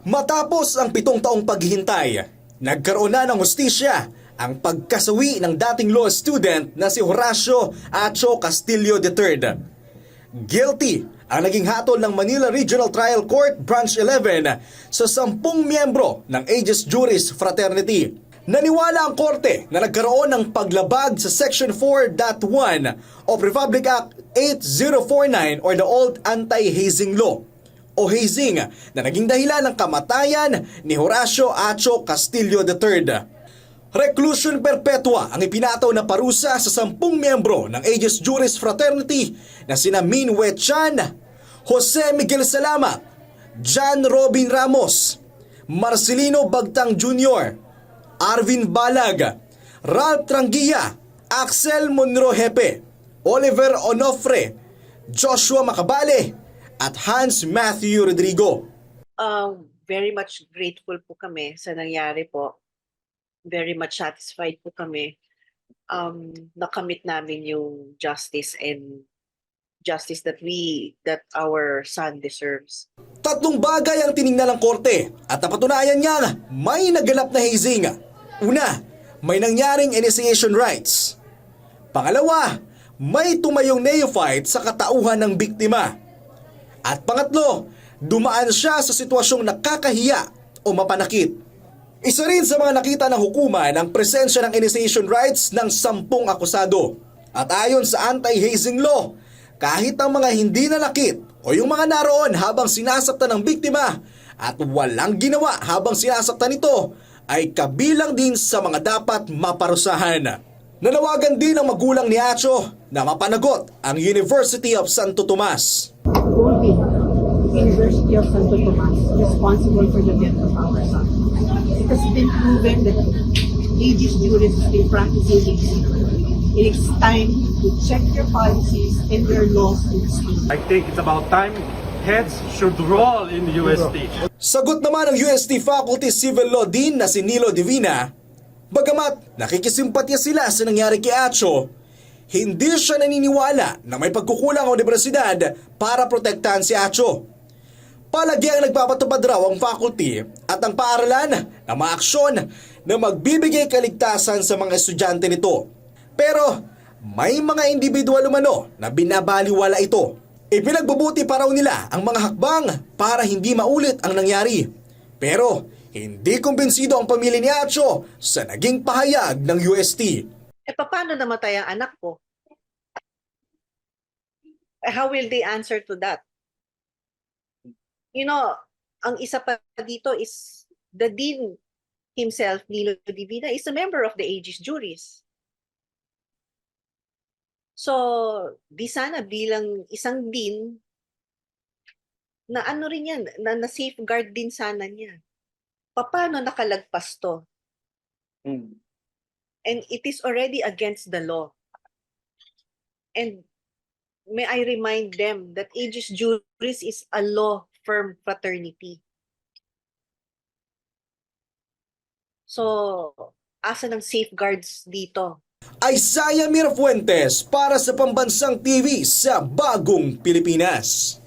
Matapos ang 7 taong paghihintay, nagkaroon na ng hustisya ang pagkasawi ng dating law student na si Horacio Acho Castillo III. Guilty ang naging hatol ng Manila Regional Trial Court Branch 11 sa 10 miyembro ng Aegis Juris Fraternity. Naniwala ang korte na nagkaroon ng paglabag sa Section 4.1 of Republic Act 8049 or the Old Anti-Hazing Law o hazing na naging dahilan ng kamatayan ni Horacio Acho Castillo III. Reclusion perpetua ang ipinataw na parusa sa 10 miyembro ng Aegis Juris Fraternity na sina Min Wei Chan, Jose Miguel Salamat, John Robin Ramos, Marcelino Bagtang Jr., Arvin Balag, Ralph Tranguilla, Axel Monro Hepe, Oliver Onofre, Joshua Macabale, at Hans Matthew Rodrigo. Very much grateful po kami sa nangyari po. Very much satisfied po kami. Nakamit namin yung justice that our son deserves. 3 bagay ang tiningnan ng korte at napatunayan niya may naganap na hazing. Una, may nangyaring initiation rites. Pangalawa, may tumayong neophyte sa katauhan ng biktima. At pangatlo, dumaan siya sa sitwasyong nakakahiya o mapanakit. Isa rin sa mga nakita ng hukuman ang presensya ng initiation rites ng 10 akusado. At ayon sa anti-hazing law, kahit ang mga hindi nanakit o yung mga naroon habang sinasaktan ng biktima at walang ginawa habang sinasaktan nito ay kabilang din sa mga dapat maparusahan. Nanawagan din ang magulang ni Acho na mapanagot ang University of Santo Tomas. Only University of Santo Tomas responsible for the death of our son. It has been proven that Aegis Juris has been practicing this. It is time to check their policies and their laws in the state. I think it's about time heads should roll in the UST. Sagot naman ng UST Faculty Civil Law Dean na si Nilo Divina, bagamat nakikisimpatya sila sa nangyari kay Acho, hindi siya naniniwala na may pagkukulang ang universidad para protektahan si Acho. Palagyang nagpapatupad raw ang faculty at ang paaralan na mga aksyon na magbibigay kaligtasan sa mga estudyante nito. Pero may mga individual umano na binabaliwala ito. Ipinagbubuti pa raw nila ang mga hakbang para hindi maulit ang nangyari. Pero hindi kumbinsido ang pamilya ni Acho sa naging pahayag ng UST. Paano namatay ang anak ko? How will they answer to that? You know, ang isa pa dito is the dean himself, Nilo Divina, is a member of the Aegis Juris. So, di sana bilang isang dean, na ano rin yan, na safeguard din sana niya. Paano nakalagpas to? And it is already against the law. And may I remind them that Aegis Juris is a law firm fraternity. So, asa ng safeguards dito? Isaiah Mirafuentes para sa Pambansang TV sa Bagong Pilipinas.